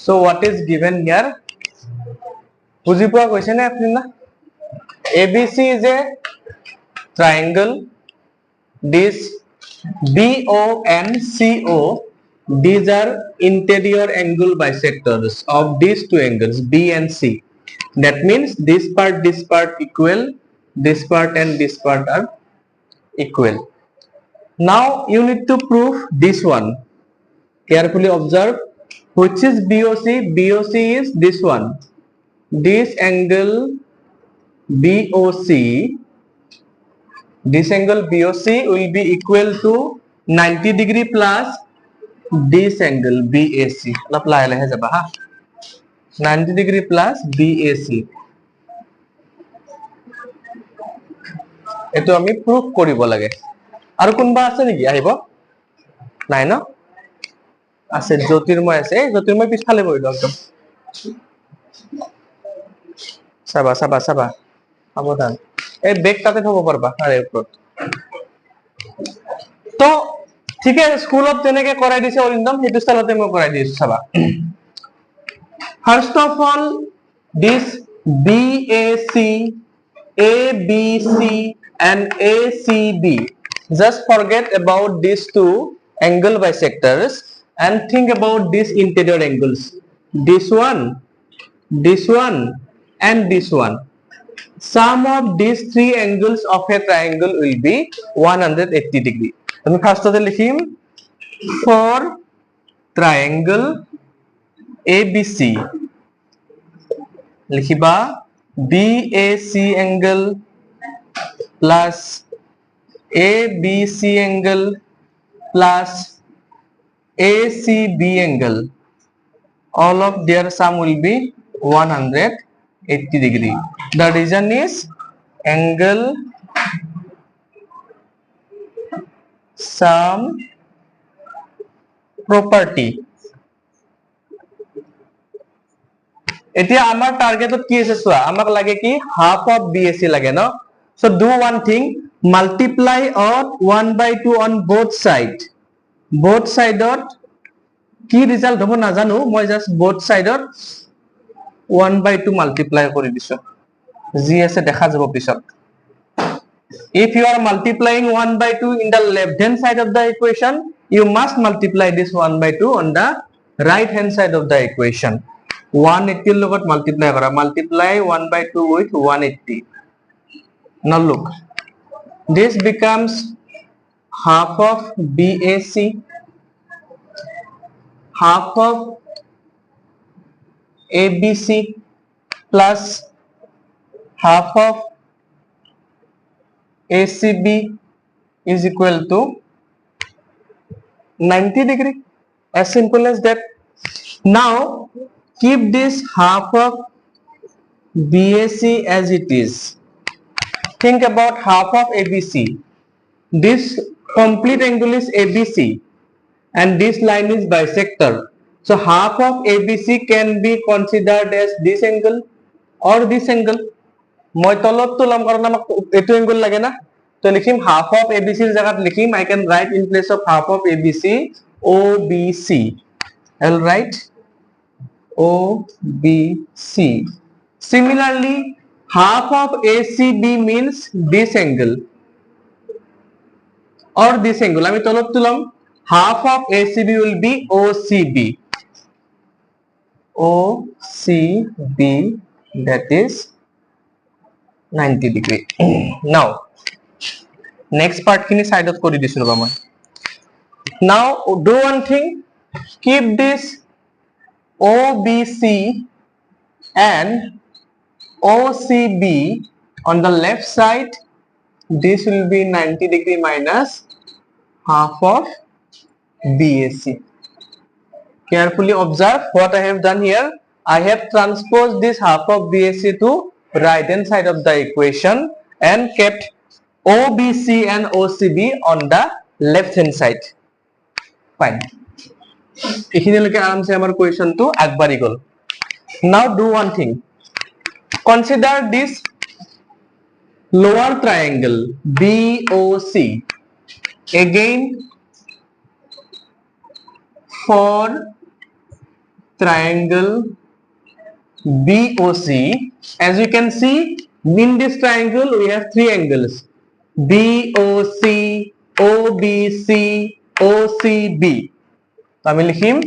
So what is given here? বুঝি পোৱা কৈছে নে আপুনি না? ABC is a triangle. This BONCO, these are interior angle bisectors of these two angles B and C. That means this part equal, this part and this part are equal. Now you need to prove this one. Carefully observe which is BOC. BOC is this one. This angle BOC, this angle BOC will be equal to 90 degree plus this angle BAC. Apply lahe jaba ha 90 degree plus BAC. Eto ami proof koribo lage. Aru kunba ase niki ahibo? Nai no? Ase Jyotirmoy ase. Jyotirmoy pichhale boido ekdom. Saba সাবধান এই বেগ তাতে থব পারবা আরে উপর তো ঠিক আছে স্কুলত তেনেকে কৰাই দিছে অৰিন্দম হেতু স্টাইলতে মই কৰাই দিছো চাবা first of all this BAC ABC and ACB, just forget about these two angle bisectors and think about these interior angles, this one and this one. Sum of these three angles of a triangle will be 180 degree. আমি ফার্স্টতে লিখিম for triangle ABC লিখিবা BAC angle plus ABC angle plus ACB angle, all of their sum will be 180 degree. The reason is angle sum property. এতিয়া আমাৰ টার্গেটত কি আছে সোয়া আমাক লাগে কি half of BAC লাগে ন so do one thing, multiply of 1/2 on both side কি ৰিজাল্ট হ'ব নাজানো মই জাস্ট both side 1/2 multiply কৰি দিছো জি আছে দেখা যাব পিছত if you are multiplying 1/2 in the left hand side of the equation you must multiply this 1/2 on the right hand side of the equation 180 লগত multiply kora multiply 1/2 with 180 now look this becomes half of BAC half of ABC plus half of ACB is equal to 90 degree, as simple as that. Now keep this half of BAC as it is. Think about half of ABC. This complete angle is ABC and this line is bisector. So half of ABC can be considered as this angle or this angle. মই তলত তুলাম কারণ আমাক এটো angle লাগে না তো লিখিম half of ABC এর জায়গাত লিখিম I can write in place of half of ABC OBC. I'll write OBC. Similarly half of ACB means this angle or this angle আমি তলত তুলাম half of ACB will be OCB that is 90 degree. Now next part kini side out kori disu roba moi now do one thing, keep this OBC and OCB on the left side. This will be 90 degree minus half of BAC. Carefully observe what I have done here. I have transposed this half of BAC to right hand side of the equation and kept OBC and OCB on the left hand side. Fine. এইখিনিলৈকে আৰামছে আমাৰ কোৱেশ্চনটো আগবাঢ়ি গল now do one thing, consider this lower triangle BOC again for triangle BOC. As you can see, in this triangle we have three angles: BOC, OBC, OCB. আমি লিখিম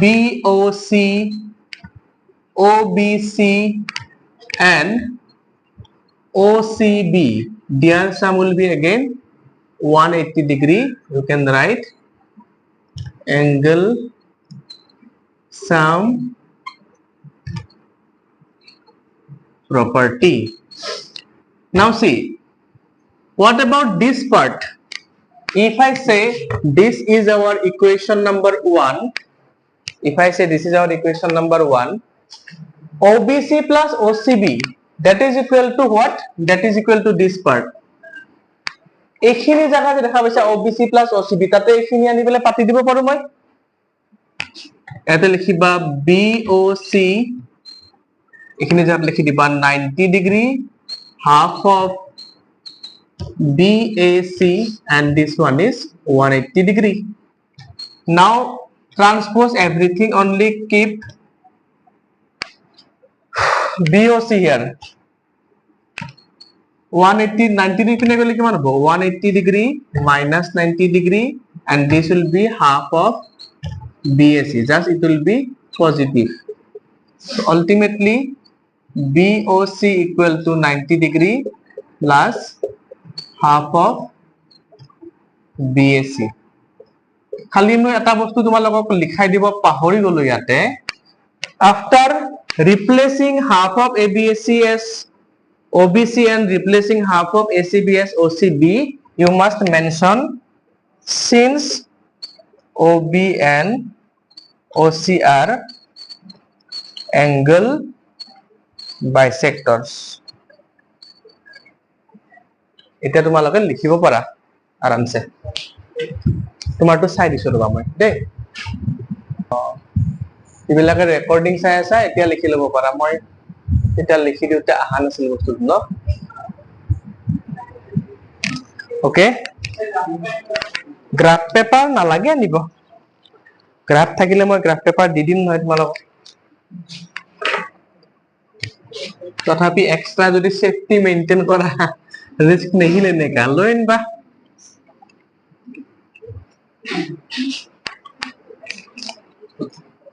BOC, OBC and OCB. Their sum will be again 180 degree. You can write angle sum property. Now see, what about this part? If I say this is our equation number 1, if I say this is our equation number 1, OBC plus OCB, that is equal to what? That is equal to this part. এইখিনি জায়গা যে দেখা পাইছা OBC plus OCB, তাতে এইখিনি আনি পেলাই পাতি দিব পাৰো মই। এতে লিখিবা BOC, এইখিনি জায়গা লিখি দিবা 90 degree, half of BAC, and this one is 180 degree. Now transpose everything, only keep BOC here. 180, 90 degree পিনে গলে কিমান হ'ব? 180 degree minus 90 degree, and this will be half of BAC. Just it will be positive. So ultimately BOC equal to 90 degree plus half of BAC. খালি মই এটা বস্তু তোমালোকক লিখাই দিব পাহৰি গলো ইয়াতে। After replacing half of ABAC as OBC and replacing half of ACB as OCB, you must mention, since OB and OC are angle bisectors. এতিয়া তোমালোকে লিখিব পাৰা আৰামছে। তোমাৰটো চাই দিছো ৰবা মই দেই। এইবিলাকে ৰেকৰ্ডিং চাই আছা, এতিয়া লিখি ল'ব পাৰা। মই এটা লিখি দিওঁতে আহা নাছিল বস্তুটো ন। ওকে, গ্ৰাফ পেপাৰ নালাগে আনিব। গ্ৰাফ থাকিলে মই গ্ৰাফ পেপাৰ দি দিম নহয় তোমালোকক। তথাপি এক্সট্ৰা যদি সেফটি মেইনটেইন কৰা, ৰিস্ক नहीं लेने का, लो इनबा।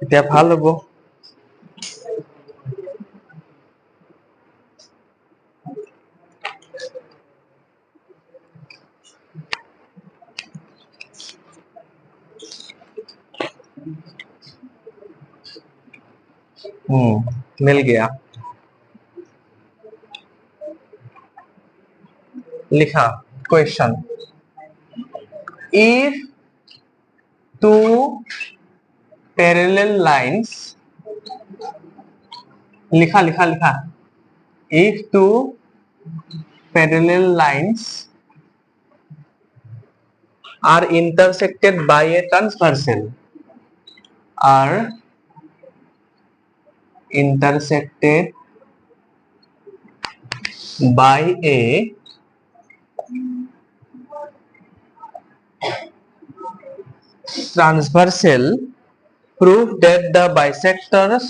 এতিয়া ভাল হ'ব। मिल गया। लिखा question, if two parallel lines, लिखा लिखा लिखा, if two parallel lines are intersected by a transversal, are intersected by a transversal, prove that the bisectors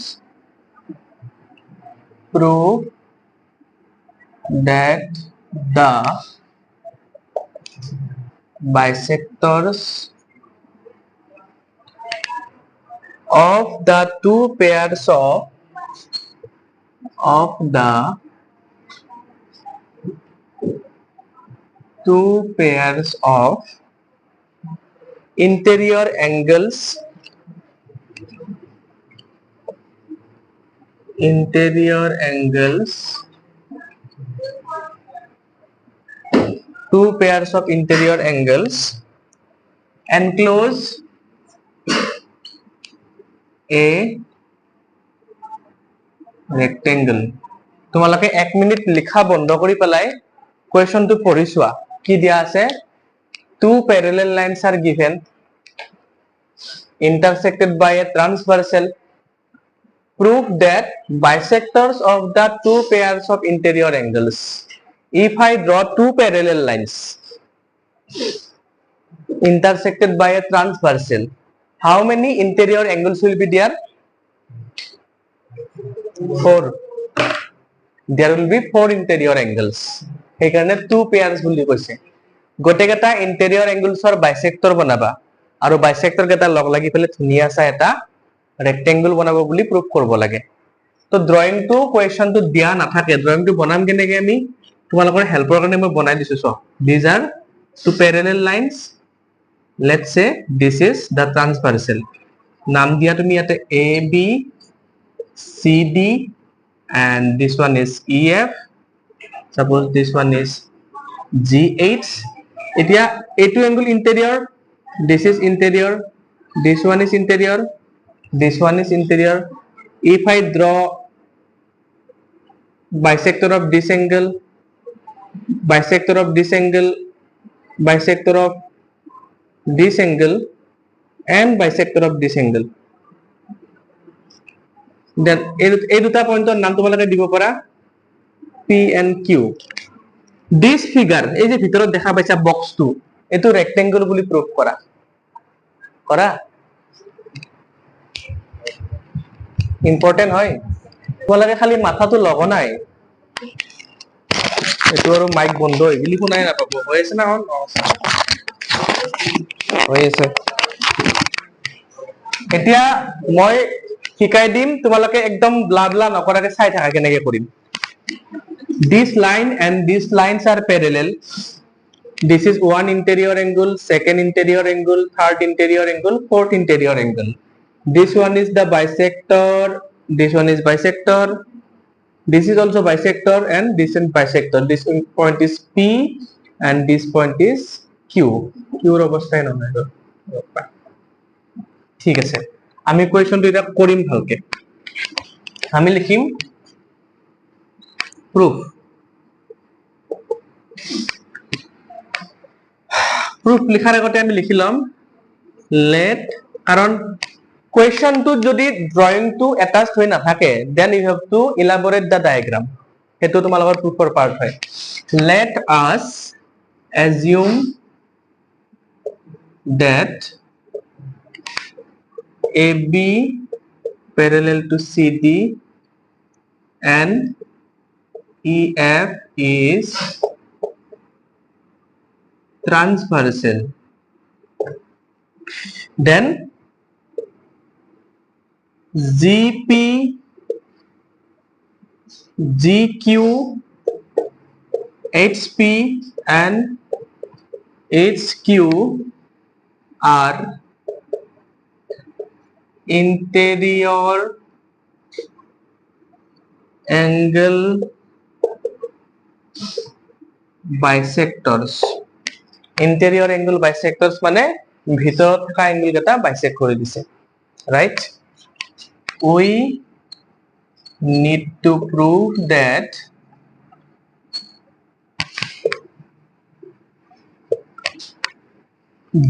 of the two pairs of interior angles two pairs of interior angles enclose a rectangle. তোমালোকে 1 minute লিখা বন্ধ কৰি পেলাই কোৱেশ্চনটো পঢ়ি চোৱা কি দিয়া আছে। Two parallel lines are given intersected by a transversal. Prove that bisectors of the two pairs of interior angles. If I draw two parallel lines intersected by a transversal, How many interior angles will be there? 4. There will be 4 interior angles. সেইকাৰণে 2 pairs বুলি কৈছে গোটেইকেইটা interior angles or bisector বনাবা আৰু bisector কেইটা log লাগি পেলাই ধুনীয়া চাই এটা rectangle বনাব বুলি prove কৰিব লাগে তো drawing to question to দিয়া নাথাকে drawing to বনাম কেনেকৈ আমি তোমালোকৰ হেল্পৰ কাৰণে মই বনাই দিছো so these are two parallel lines. Let's say this is the transversal. নাম দিয়া তুমি ইয়াতে AB CD and this one is EF. Suppose this one is GH. এতিয়া এইটো angle interior, this is interior, this one is interior, this one is interior. If I draw bisector of this angle, bisector of this angle, bisector of this angle and bisector of this angle, then এই দুটা পয়েন্টৰ নাম তোমালোকে দিব পাৰা P and Q. This figure এই যে ভিতৰত দেখা পাইছা বক্সটো এটো ৰেক্টেংগল বুলি প্ৰুভ কৰা কৰা ইম্পৰ্টেন্ট হয় তোমালোকে খালি মাথাটো লগো নাই এটো আৰু মাইক বন্ধ হৈ গলি শুনাই নাপাব হৈ আছে না অন হৈ আছে এতিয়া মই শিকাই দিম তোমালোকে একদম ব্লা নকৰাকে চাই থাকা কেনেকৈ কৰিম This line and these lines are parallel. This is one interior angle, second interior angle, third interior angle, fourth interior angle. This one is the bisector, this one is bisector, this is also bisector and this is bisector. This point is P and this point is Q. Q ৰ অৱস্থাই নহয় ঠিক আছে আমি কোৱেশ্চনটো এটা কৰিম ভালকে আমি লিখিম proof লিখাৰ আগতে আমি লিখিলাম let কাৰণ কোৱেশ্চনটো যদি ড্ৰয়িংটো এটাচ হৈ নাথাকে then you have to elaborate the diagram হেতু তোমালোকৰ proof ৰ পাৰ্ট হয় let us assume that AB parallel to CD and EF is transversal. Then GP, GQ, HP and HQ are interior angle bisectors. Interior angle bisectors মানে ভিতৰত থকা angle কেটা bisect কৰি দিছে right we need to prove that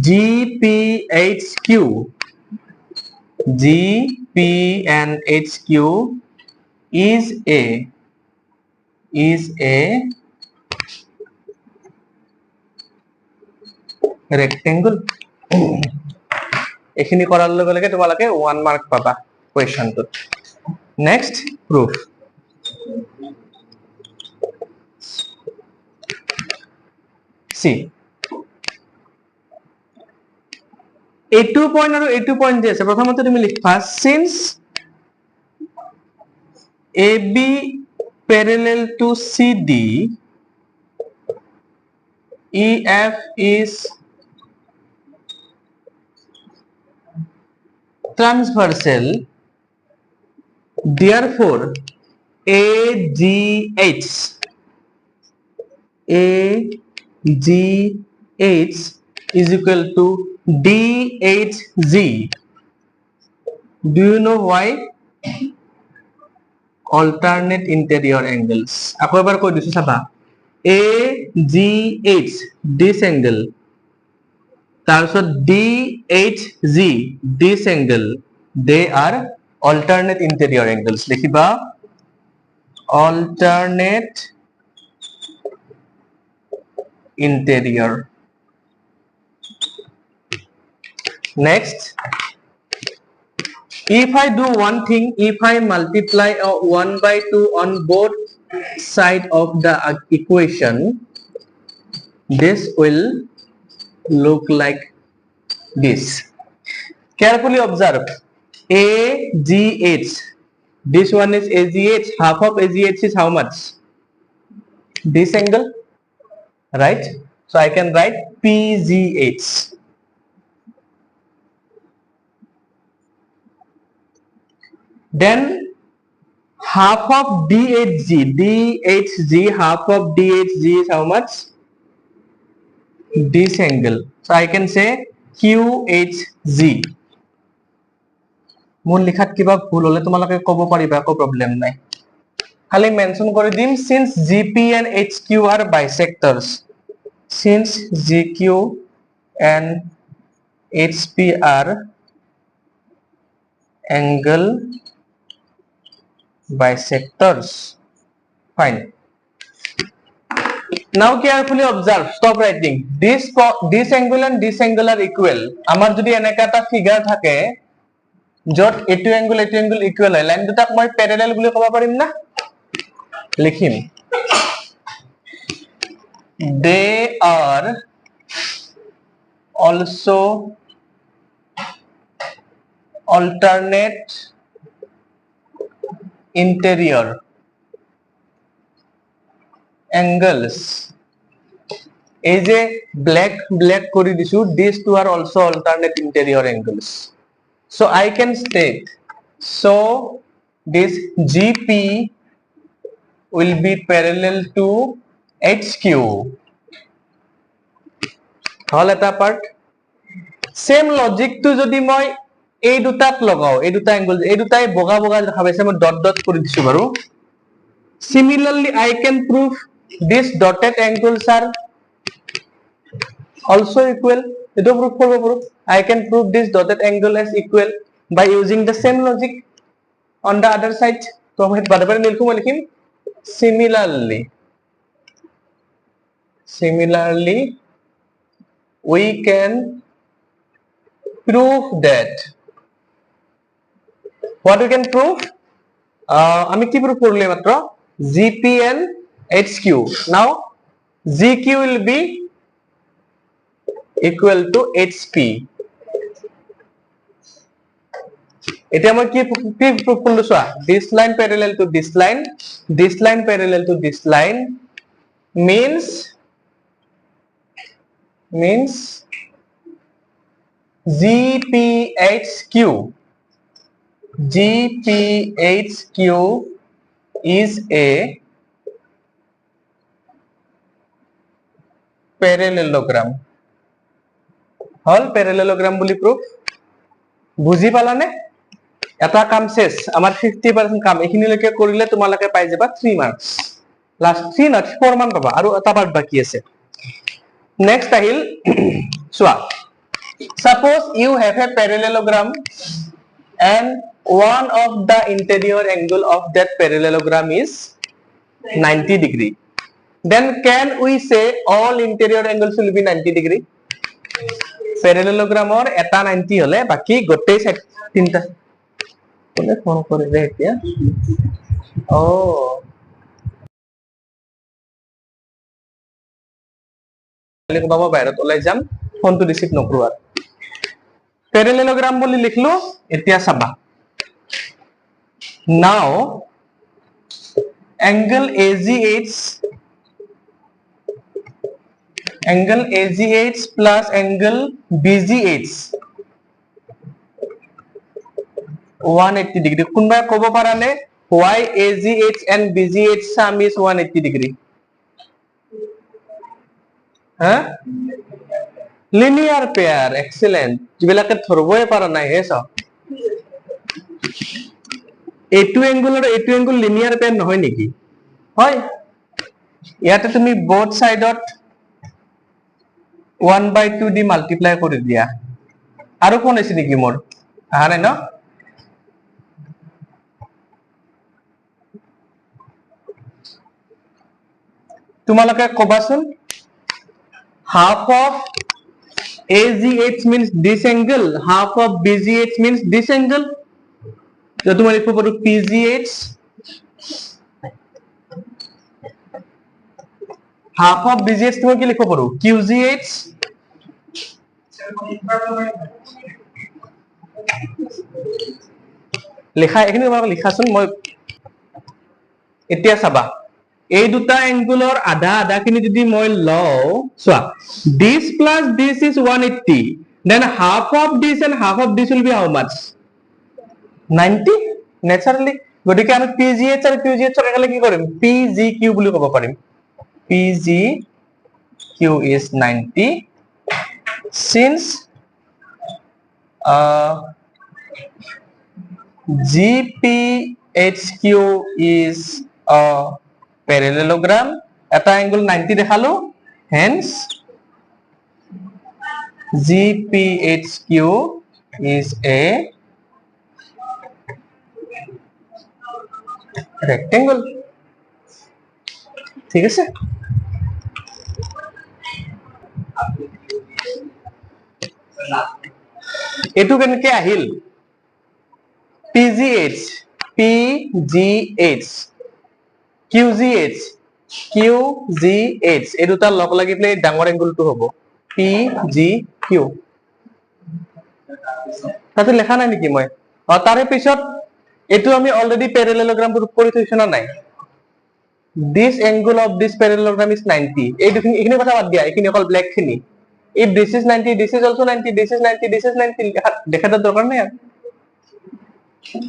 GPHQ GP and HQ is a rectangle এখিনি কৰাৰ লগে লগে তোমালোকে 1 মাৰ্ক পাবা কোৱেশ্চনটো next proof see A2 point আৰু A2 point যে আছে প্ৰথমতে তুমি লিখবা since AB parallel to CD EF is transversal therefore AGH is equal to DHG. Do you know why? Alternate interior angles. আকৌ এবাৰ কৈ দিছো চাবা AGH this angle তাৰপিছত DHG this angle they are alternate interior angles লিখিবা alternate interior next If I do one thing, if I multiply 1 by 2 on both sides of the equation, this will look like this. Carefully observe. AGH. This one is AGH. Half of AGH is how much? This angle, right? So I can write PGH. Then half of DHG, half of DHG is how much? This angle. So I can say QHG. মোৰ লিখাত কিবা ভুল হলে তোমালোকে কব পাৰিবা, একো problem নাই, খালি মেনশন কৰি দিম since GP and HQ are bisectors, since GQ and HP are angle bisectors. Fine. Now carefully observe. Stop writing. This angle and this angle are equal. আমার যদি এনেকা এটা ফিগার থাকে যত এটু angle ইকুয়াল হয়, লাইন দুটাক মই প্যারালাল বুলি ক'ব পাৰিম না? লিখিম they are also alternate interior angles. এই যে black কৰি দিছো, these two are also alternate interior angles. So I can state, so this GP will be parallel to HQ. হল এটা পার্ট। সেম লজিকটো যদি মই এই দুটাক লগাও, এই দুটা এংগল, এই দুটাই বগা বগা দেখা পাইছে, মই ডট ডট কৰি দিছো বাৰু। Similarly, I can prove these dotted angles are also equal. এটো proof করব পারো। I can prove this dotted angle as equal by using the same logic on the other side. তো আমি বারবার লিখিম similarly we can prove that, what we can prove, আমি কি prove করলে মাত্র GP and HQ. Now GQ will be equal to HP. এটা আমি কি prove করলো? সোয়া, this line parallel to this line, this line parallel to this line means GPHQ is a parallelogram. হল parallelogram বুলি proof. বুজি পালানে? এটা কাম শেষ, আমার 50% কাম এইখিনিলৈকে কৰিলে তোমালোকে পাই যাবা 3 মার্কস। লাস্ট 3 not 4 মান পাবা, আৰু এটা পার্ট বাকি আছে। Next Ahil soya, suppose you have a parallelogram and one of the interior angle of that parallelogram is 90 degree. Then can we say all interior angles will be 90 degree? প্যারালেলোগ্রামৰ এটা 90 হলে বাকি গোটেই সাইড তিনটা। কোনে ফোন কৰিলে এতিয়া? ও লিখ বাবা, বাহিৰত ওলাই যাম, ফোনটো ৰিসিভ নকৰো। আৰু প্যারালেলোগ্রাম বুলি লিখলো। এতিয়া চাবা, now angle AGH plus angle BGH 180 degree. কোনবাই কব পারানে why AGH and BGH sum is 180 degree? হ্যাঁ, linear pair. Excellent. যিবিলাকে ধরবই পারা নাই হে চাও, এইটো এংগল আৰু এইটো এংগল লিনিয়াৰ পেয়াৰ নহয় নেকি? হয়। ইয়াতে তুমি both সাইডত 1/2 দি মাল্টিপ্লাই কৰি দিয়া। আৰু কোন আছে নেকি মোৰ? আহা নাই ন? তোমালোকে কবাচোন, half of AGH means this angle, half of BGH means this angle. তো মই লিখিব পাৰো PGH half of BGH তুমি কি লিখিব পাৰো QGH লেখা এখানে তোমাক লিখাচোন মই এতিয়া চাবা এই দুটা এঙ্গুলৰ আধা আধা খিনি যদি মই লও চোৱা this plus this is 180 then half of this and half of this will be how much 90 naturally গতিকে আমি PGH আৰু QGH ৰ একেলগে কি কৰিম PGQ বুলি ক'ব পাৰিম PGQ is 90 since GPHQ is a parallelogram এটা angle 90 দেখালো hence GPHQ is a rectangle ঠিক আছে এটু কেনেকে আহিল PGH QGH এই দুটা লগ লাগি পেলাই ডাঙৰ এংগলটো হ'ব PGQ তাতে লেখা নাই নেকি মই তাৰে পিছত এটু আমি অলৰেডি প্যাৰালেলোগ্ৰাম গ্ৰুপ কৰি থৈছো না নাই this angle of this parallelogram is 90 এই দুখিনি এখিনি কথা বাদ দিয়া এখিনি অকল ব্ল্যাক খিনি if this is 90 this is also 90 this is 90 this is 90 দেখাটা দরকার নাই আর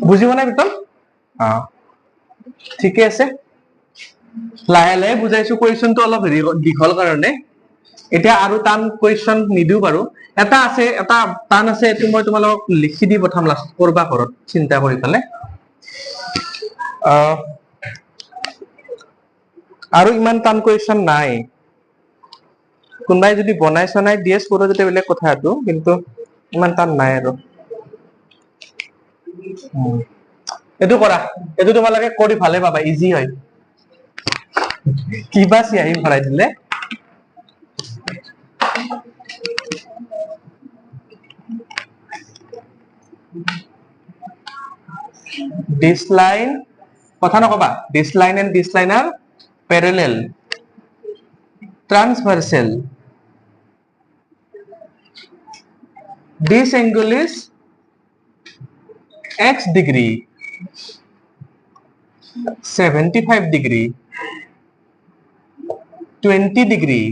বুঝিব না বিকল ঠিকই আছে লাহে লাহে বুজাইছো কোৱেশ্চনটো অলপ দীঘল কাৰণে এতিয়া আৰু টান কোৱেশ্চন নিদিও বাৰু এটা আছে এটা টান আছে এটো মই তোমালোকক লিখি দি পঠাম লাষ্ট কৰবা ঘৰত চিন্তা কৰি পালে আৰু ইমান টান কোৱেশ্চন নাই কোনবাই যদি বনাইছ নাই ডিএস পঢ়ো যেতে বেলেগ কথা আটো কিন্তু ইমান টান নাই আৰু এটো কৰা এটো তোমালোকে কৰি ভালে পাবা ইজি হয় কিবা সিয়াহি ভৰাই দিলে this line কথা নকবা this line and this line are parallel transversal this angle is x degree 75 degree 20 degree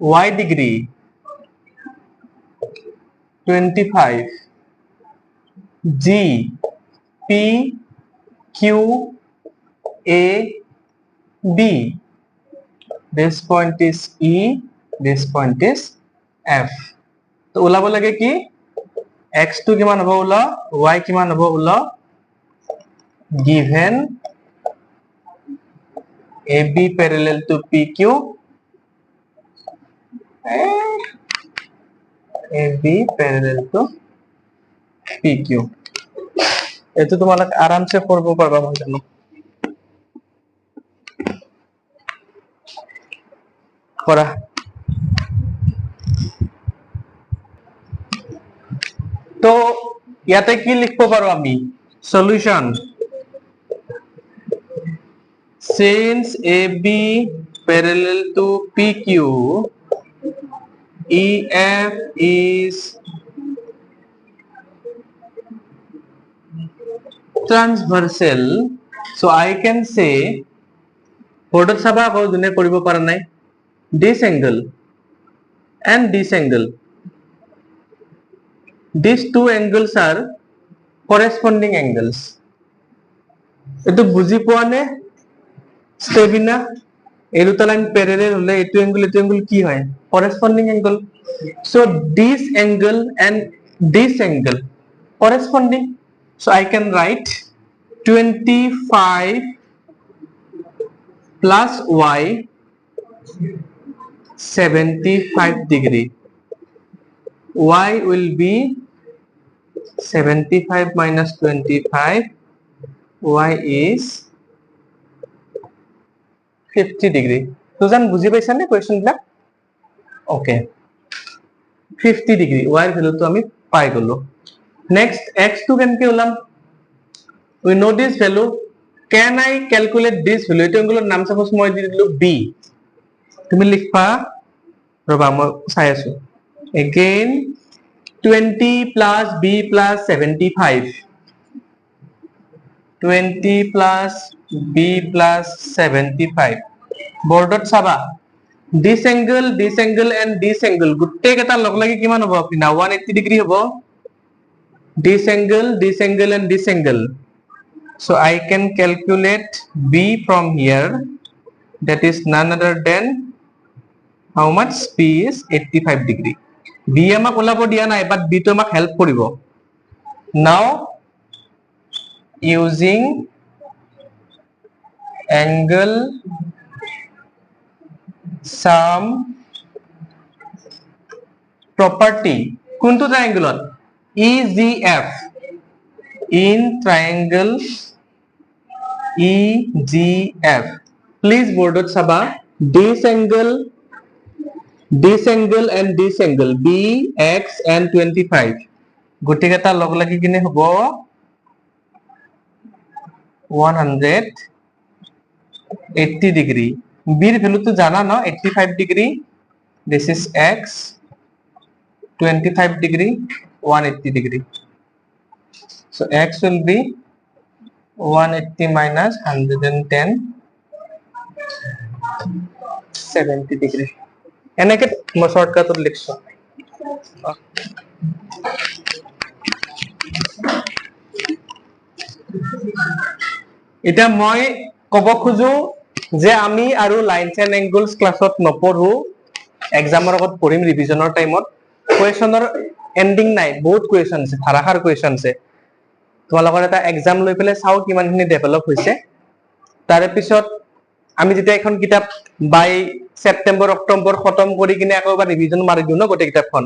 y degree 25 G P Q A B this point is E this point is F তো ওলাব লাগে কি x টো কিমান হ'ব OLA y কিমান হ'ব OLA given AB parallel to PQ AB parallel to PQ এটো তোমালোক আরামসে করব পারবা মই জানো করা তো ইয়াতে কি লিখব পারো আমি solution since AB parallel to PQ EF is transversal so I can say boardot saba ko dune koribo para nai this angle and this angle these two angles are corresponding angles eto buji poa ne stebina এই দুটা line parallel হলে এটো angle কি হয় corresponding angle so this angle and this angle corresponding so I can write 25 plus y 75 degree y will be 75 minus 25 y is 50 degree তো জান বুঝি পাইছা নে কোৱেশ্চন বিলাক ওকে 50 degree y এর ভ্যালু তো আমি পাই গলো Next, x2 কেনকে ওলাম? We know this value. Can I calculate this value? এইটো এংগুলৰ নাম suppose মই দি দিলো b. তুমি লিখবা ৰবা মই চাই আছো. Again 20 plus b plus 75. 20 plus b plus 75. Boardot চাবা. This angle and this angle গোটেই কেইটা লগ লাগি কিমান হ'ব আপোনাৰ 180 ডিগ্ৰী হ'ব. This angle and this angle. So I can calculate b from here. That is none other than how much? B is 85 degree. B আমাক ওলাব দিয়া নাই, but b to আমাক help কৰিব. Now using angle sum property কোনটো triangle? EGF. In triangle EGF. Please boardot saba. This angle and this angle B, X and 25. Gote keta log lagi kine hobo 180 degree. B er value to jana no 85 degree. This is X. 25 degree, 180 degree. So X will be 180 minus 110, 70 degree. এনেকে মই শর্টকাটত লিখছো. এটা মই কব খুজো যে আমি আৰু lines and এংগলস ক্লাছত নপঢ়ো, এক্সামৰ আগত পঢ়িম ৰিভিজনৰ টাইমত. কুৱেশ্যনৰ এন্ডিং নাই, বহুত কুৱেশ্যন আছে, ধাৰাসাৰ কুৱেশ্যন আছে. তোমালোকৰ এটা এক্সাম লৈ পেলাই চাও কিমানখিনি ডেভেলপ হৈছে. তাৰে পিছত আমি যেতিয়া এখন কিতাপ বাই সেপ্টেম্বৰ অক্টোবৰ খতম কৰি কিনে আকৌ এবাৰ ৰিভিজন মাৰি দিও ন গোটেই কিতাপখন,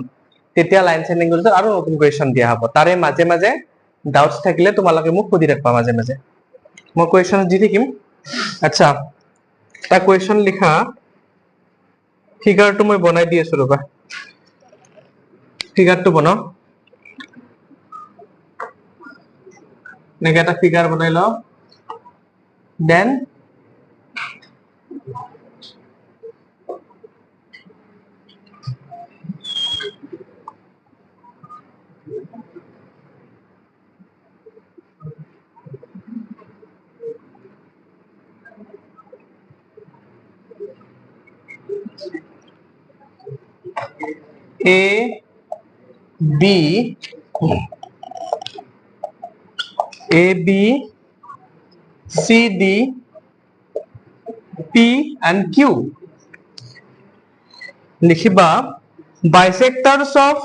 তেতিয়া লাইনস এন্ড এংগলস আৰু নতুন কুৱেশ্যন দিয়া হ'ব. তাৰে মাজে মাজে ডাউটস থাকিলে তোমালোকে মোক সুধি ৰাখবা মাজে মাজে, মই কুৱেশ্যন দি থাকিম. আচ্ছা, এটা কুৱেশ্যন লিখা ফিগাৰটো মই বনাই দি আছো ৰবা. ফিগাৰটো বনাও. এনেকে এটা ফিগাৰ বনাই লও. দেন A B C D P and Q. লিখিবা bisectors of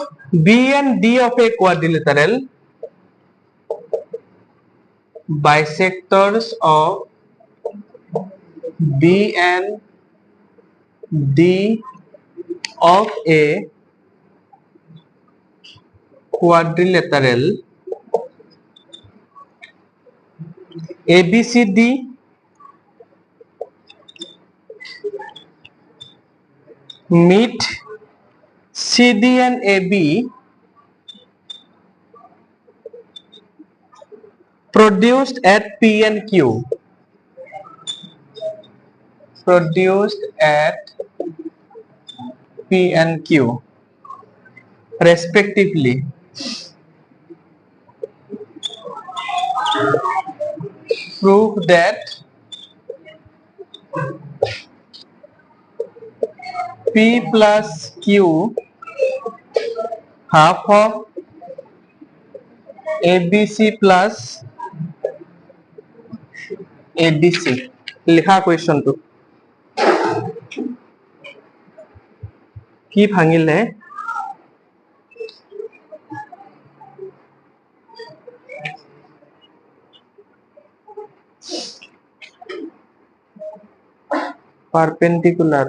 B and D of a quadrilateral. Bisectors of B and D of a quadrilateral ABCD meet CD and AB produced at P and Q. Produced at P and Q respectively. Prove that P plus Q half of ABC plus ADC. লিখা কুৱেশ্যনটো কি ভাঙিলে perpendicular.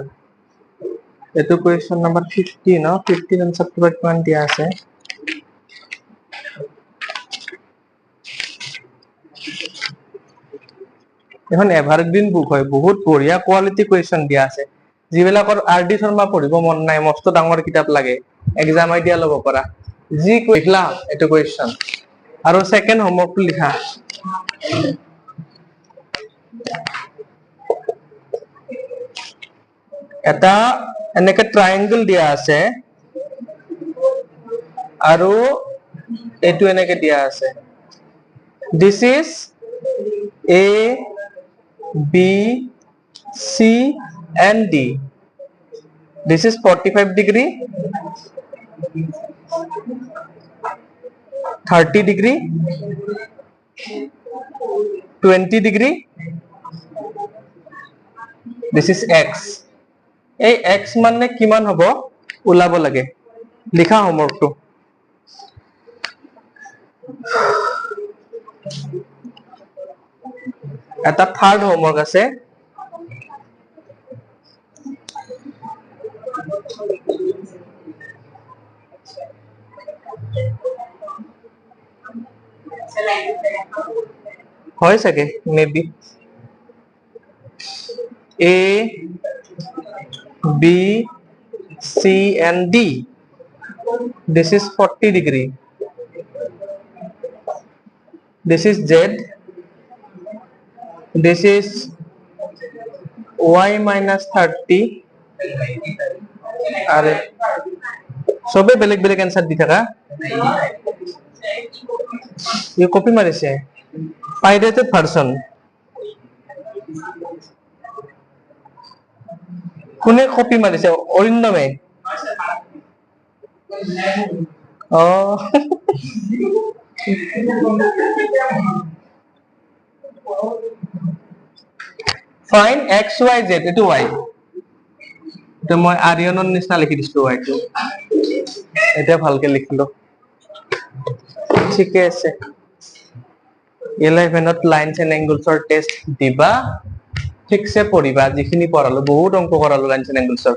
এটো question number 50 no 15 answer to কিমান দিয়া আছে এখন evergreen বুক হয়, বহুত বঢ়িয়া কোৱালিটি কুৱেশ্যন দিয়া আছে. যিবিলাকৰ আৰ ডি শৰ্মা পঢ়িব মন নাই, মস্ত ডাঙৰ কিতাপ লাগে, এক্সাম আইডিয়া ল'ব পৰা, যি লিখলা এটো কোৱেশ্চন আৰু সেকেন্ড হোমৱৰ্কটো লিখা এটা এনেকে ট্ৰায়াঙ্গল দিয়া আছে আৰু এটো এনেকে দিয়া আছে this is A B C and D this is 45 degree 30 degree 20 degree this is X এই X মানে কিমান হ'ব ওলাব লাগে লিখা হোমৱৰ্কটো এটা থাৰ্ড হোমৱৰ্ক আছে হয় সকে maybe A B C and D this is 40 degree this is Z this is Y minus 30 are সবে বেলেগ বেলেগ आंसर দি থাকা ये कॉपी मारिছে পাইরেটেড ভার্সন কোনে কপি মারিছে অরিন্দমে ও ফাইন x y z এটো y তো মই আরিয়নৰ নিচিনা লিখি দিছো y টো এটা ভালকে লিখিলো ঠিক আছে 11ত লাইনস এন্ড এংগলছৰ টেস্ট দিবা ঠিকছে পঢ়িবা যিখিনি পঢ়ালো বহুত অংক কৰালো লাইনস এন্ড এংগলছৰ